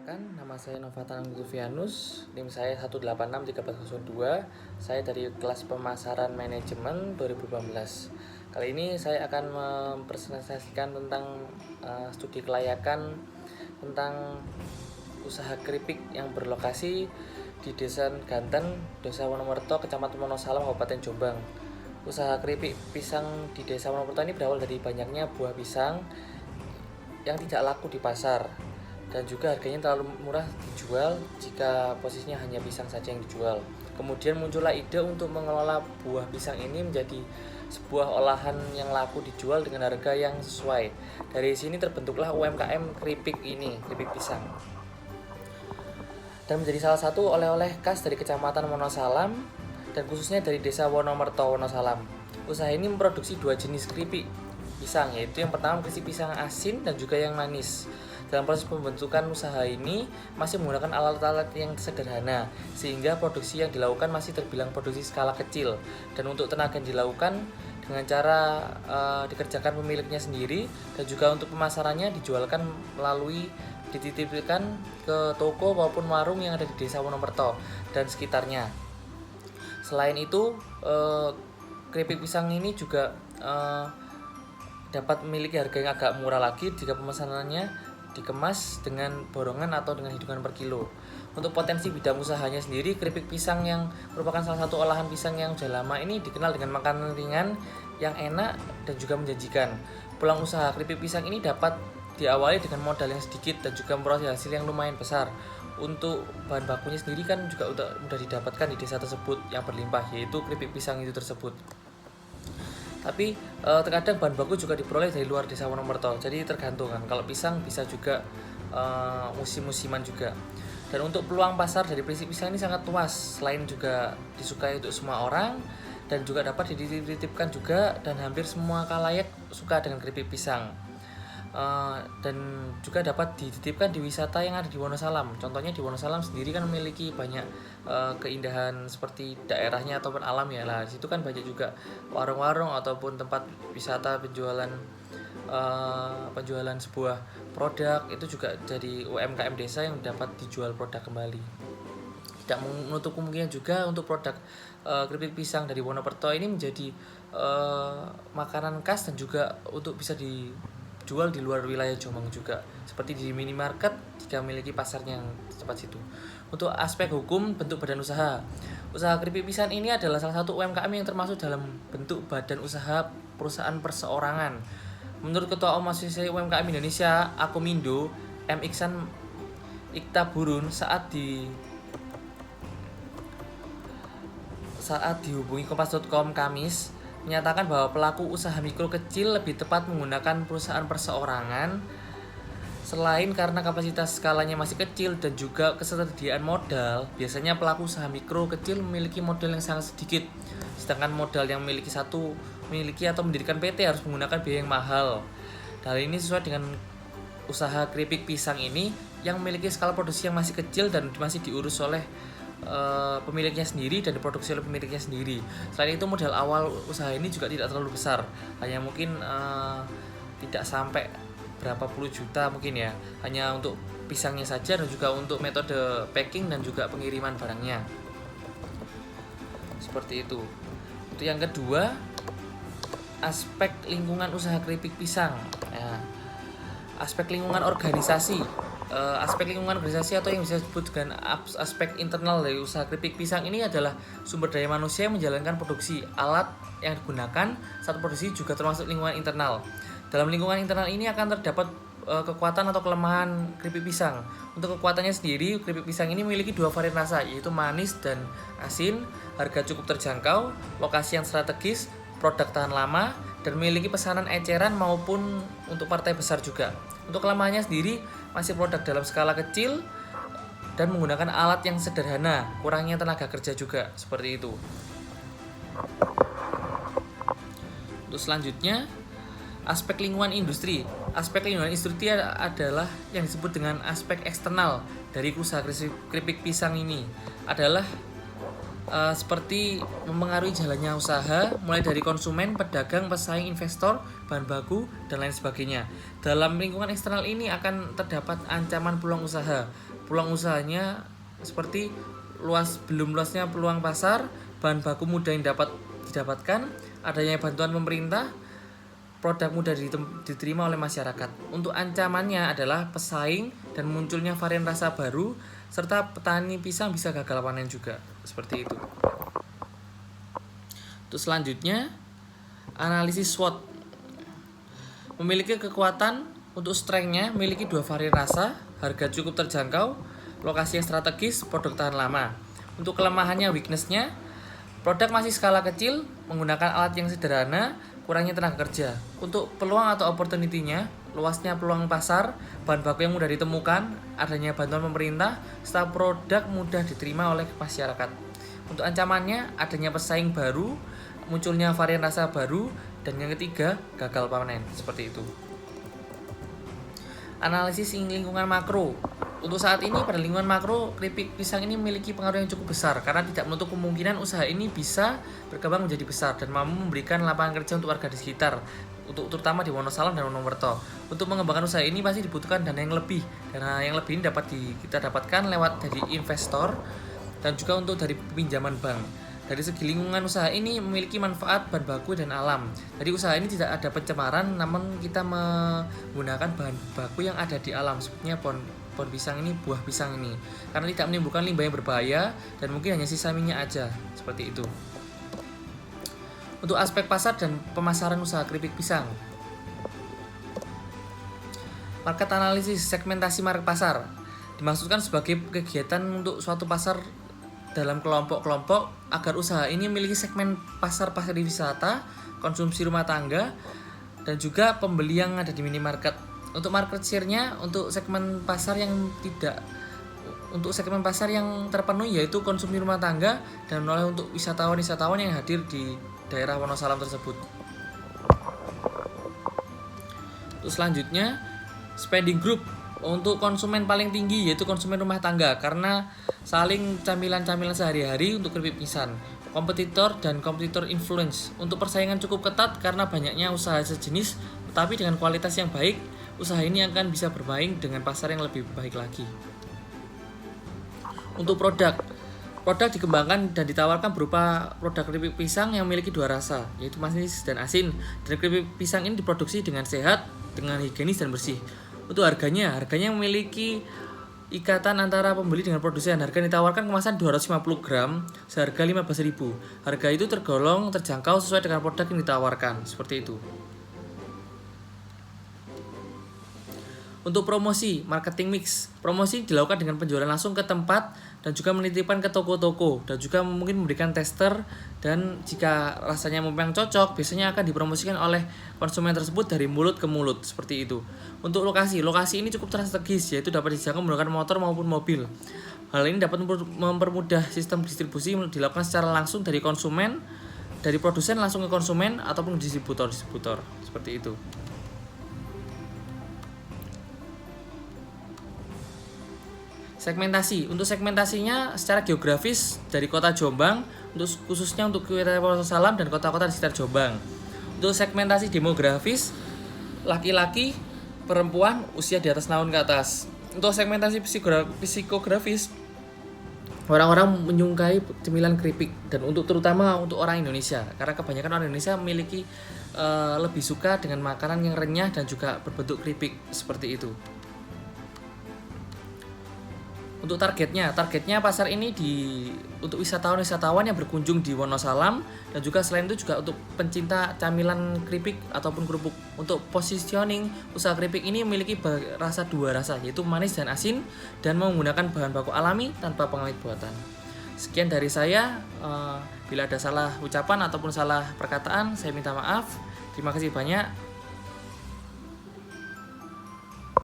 Perkenalkan, nama saya Novatan Lutfianus, NIM saya 1863402. Saya dari kelas pemasaran manajemen 2018. Kali ini saya akan mempresentasikan tentang studi kelayakan tentang usaha keripik yang berlokasi di Desa Ganten, Desa Wonomerto, Kecamatan Wonosalam, Kabupaten Jombang. Usaha keripik pisang di Desa Wonomerto ini berawal dari banyaknya buah pisang yang tidak laku di pasar, dan juga harganya terlalu murah dijual jika posisinya hanya pisang saja yang dijual. Kemudian muncullah ide untuk mengelola buah pisang ini menjadi sebuah olahan yang laku dijual dengan harga yang sesuai. Dari sini terbentuklah UMKM keripik ini, keripik pisang. Dan menjadi salah satu oleh-oleh khas dari Kecamatan Wonosalam dan khususnya dari Desa Wonomerto, Wonosalam. Usaha ini memproduksi dua jenis keripik pisang, yaitu yang pertama keripik pisang asin dan juga yang manis. Dalam proses pembentukan usaha ini masih menggunakan alat-alat yang sederhana, sehingga produksi yang dilakukan masih terbilang produksi skala kecil, dan untuk tenaga yang dilakukan dengan cara dikerjakan pemiliknya sendiri, dan juga untuk pemasarannya dijualkan melalui dititipkan ke toko maupun warung yang ada di Desa Wonomerto dan sekitarnya. Selain itu, keripik pisang ini juga dapat memiliki harga yang agak murah lagi jika pemesanannya dikemas dengan borongan atau dengan hitungan per kilo. Untuk potensi bidang usahanya sendiri, keripik pisang yang merupakan salah satu olahan pisang yang sudah lama ini dikenal dengan makanan ringan yang enak dan juga menjanjikan. Peluang usaha keripik pisang ini dapat diawali dengan modal yang sedikit dan juga memperoleh hasil yang lumayan besar. Untuk bahan bakunya sendiri kan juga mudah didapatkan di desa tersebut yang berlimpah, yaitu keripik pisang itu tersebut. Tapi terkadang bahan baku juga diperoleh dari luar Desa Wonomerto, jadi tergantung kan. Kalau pisang bisa juga musim-musiman juga. Dan untuk peluang pasar dari keripik pisang ini sangat luas, selain juga disukai untuk semua orang dan juga dapat dititipkan juga, dan hampir semua khalayak suka dengan keripik pisang. Dan juga dapat dititipkan di wisata yang ada di Wonosalam. Contohnya di Wonosalam sendiri kan memiliki banyak keindahan seperti daerahnya ataupun alam ya. Lah, di situ kan banyak juga warung-warung ataupun tempat wisata penjualan sebuah produk, itu juga jadi UMKM desa yang dapat dijual produk kembali. Tidak menutup kemungkinan juga untuk produk keripik pisang dari Wonomerto ini menjadi makanan khas dan juga untuk bisa dijual di luar wilayah Jombang juga, seperti di minimarket jika memiliki pasarnya yang tepat situ. Untuk aspek hukum bentuk badan usaha, usaha keripik pisang ini adalah salah satu UMKM yang termasuk dalam bentuk badan usaha perusahaan perseorangan. Menurut Ketua Umum Asosiasi UMKM Indonesia, Akomindo, M. Iksan Iktaburun, saat dihubungi Kompas.com Kamis, menyatakan bahwa pelaku usaha mikro kecil lebih tepat menggunakan perusahaan perseorangan, selain karena kapasitas skalanya masih kecil dan juga ketersediaan modal. Biasanya pelaku usaha mikro kecil memiliki modal yang sangat sedikit, sedangkan modal yang memiliki atau mendirikan PT harus menggunakan biaya yang mahal. Hal ini sesuai dengan usaha keripik pisang ini yang memiliki skala produksi yang masih kecil dan masih diurus oleh pemiliknya sendiri dan diproduksi oleh pemiliknya sendiri. Selain itu, modal awal usaha ini juga tidak terlalu besar, hanya mungkin tidak sampai berapa puluh juta mungkin ya, hanya untuk pisangnya saja dan juga untuk metode packing dan juga pengiriman barangnya, seperti itu. Untuk yang kedua, aspek lingkungan usaha keripik pisang. Aspek lingkungan organisasi. Aspek lingkungan organisasi atau yang bisa disebut dengan aspek internal dari usaha keripik pisang ini adalah sumber daya manusia yang menjalankan produksi. Alat yang digunakan saat produksi juga termasuk lingkungan internal. Dalam lingkungan internal ini akan terdapat kekuatan atau kelemahan keripik pisang. Untuk kekuatannya sendiri, keripik pisang ini memiliki dua varian rasa, yaitu manis dan asin, harga cukup terjangkau, lokasi yang strategis, produk tahan lama, dan memiliki pesanan eceran maupun untuk partai besar juga. Untuk kelemahannya sendiri, masih produk dalam skala kecil dan menggunakan alat yang sederhana, kurangnya tenaga kerja juga, seperti itu. Untuk selanjutnya, aspek lingkungan industri. Aspek lingkungan industri adalah yang disebut dengan aspek eksternal dari usaha keripik pisang ini, adalah seperti mempengaruhi jalannya usaha, mulai dari konsumen, pedagang, pesaing, investor, bahan baku, dan lain sebagainya. Dalam lingkungan eksternal ini akan terdapat ancaman peluang usaha. Peluang usahanya seperti belum luasnya peluang pasar, bahan baku mudah yang dapat didapatkan, adanya bantuan pemerintah, produk mudah diterima oleh masyarakat. Untuk ancamannya adalah pesaing dan munculnya varian rasa baru, serta petani pisang bisa gagal panen juga. Seperti itu. Untuk selanjutnya, analisis SWOT. Memiliki kekuatan untuk strength-nya, memiliki 2 varian rasa, harga cukup terjangkau, lokasi yang strategis, produk tahan lama. Untuk kelemahannya, weakness-nya, produk masih skala kecil, menggunakan alat yang sederhana, kurangnya tenaga kerja. Untuk peluang atau opportunity-nya, luasnya peluang pasar, bahan baku yang mudah ditemukan, adanya bantuan pemerintah, serta produk mudah diterima oleh masyarakat. Untuk ancamannya, adanya pesaing baru, munculnya varian rasa baru, dan yang ketiga, gagal panen. Seperti itu. Analisis lingkungan makro. Untuk saat ini pada lingkungan makro, keripik pisang ini memiliki pengaruh yang cukup besar karena tidak menutup kemungkinan usaha ini bisa berkembang menjadi besar dan mampu memberikan lapangan kerja untuk warga di sekitar, terutama di Wonosalam dan Wonomerto. Untuk mengembangkan usaha ini pasti dibutuhkan dana yang lebih. Dana yang lebih ini kita dapatkan lewat dari investor dan juga untuk dari pinjaman bank. Dari segi lingkungan usaha ini memiliki manfaat bahan baku dan alam. Jadi usaha ini tidak ada pencemaran, namun kita menggunakan bahan baku yang ada di alam, sepertinya pohon pisang ini, buah pisang ini, karena tidak menimbulkan limbah yang berbahaya dan mungkin hanya sisa minyak aja, seperti itu. Untuk aspek pasar dan pemasaran usaha keripik pisang. Market analisis, segmentasi market pasar dimaksudkan sebagai kegiatan untuk suatu pasar dalam kelompok-kelompok agar usaha ini memiliki segmen pasar wisata, konsumsi rumah tangga, dan juga pembeli yang ada di minimarket. Untuk market share-nya, untuk segmen pasar yang terpenuhi yaitu konsumsi rumah tangga dan oleh untuk wisatawan yang hadir di daerah Wonosalam tersebut. Untuk selanjutnya, spending group. Untuk konsumen paling tinggi yaitu konsumen rumah tangga karena saling camilan-camilan sehari-hari untuk keripik pisang. Kompetitor dan kompetitor influence. Untuk persaingan cukup ketat karena banyaknya usaha sejenis tetapi dengan kualitas yang baik, usaha ini akan bisa bermain dengan pasar yang lebih baik lagi. Untuk produk dikembangkan dan ditawarkan berupa produk keripik pisang yang memiliki 2 rasa, yaitu manis dan asin. Dan keripik pisang ini diproduksi dengan sehat, dengan higienis dan bersih. Untuk harganya memiliki ikatan antara pembeli dengan produsen. Harga ditawarkan kemasan 250 gram seharga 15.000. Harga itu tergolong terjangkau sesuai dengan produk yang ditawarkan, seperti itu. Untuk promosi, marketing mix. Promosi dilakukan dengan penjualan langsung ke tempat dan juga menitipkan ke toko-toko dan juga mungkin memberikan tester, dan jika rasanya memang cocok, biasanya akan dipromosikan oleh konsumen tersebut dari mulut ke mulut, seperti itu. Untuk lokasi ini cukup strategis, yaitu dapat dijangkau menggunakan motor maupun mobil. Hal ini dapat mempermudah sistem distribusi dilakukan secara langsung dari produsen langsung ke konsumen ataupun distributor, seperti itu. Segmentasi. Untuk segmentasinya secara geografis dari kota Jombang, khususnya untuk wilayah Wonosalam dan kota-kota di sekitar Jombang. Untuk segmentasi demografis, laki-laki, perempuan, usia di atas tahun ke atas. Untuk segmentasi psikografis, orang-orang menyukai cemilan keripik dan terutama untuk orang Indonesia, karena kebanyakan orang Indonesia memiliki lebih suka dengan makanan yang renyah dan juga berbentuk keripik, seperti itu. Untuk targetnya pasar ini untuk wisatawan yang berkunjung di Wonosalam, dan juga selain itu juga untuk pencinta camilan keripik ataupun kerupuk. Untuk positioning usaha keripik ini memiliki 2 rasa, yaitu manis dan asin, dan menggunakan bahan baku alami tanpa pengawet buatan. Sekian dari saya. Bila ada salah ucapan ataupun salah perkataan, saya minta maaf. Terima kasih banyak.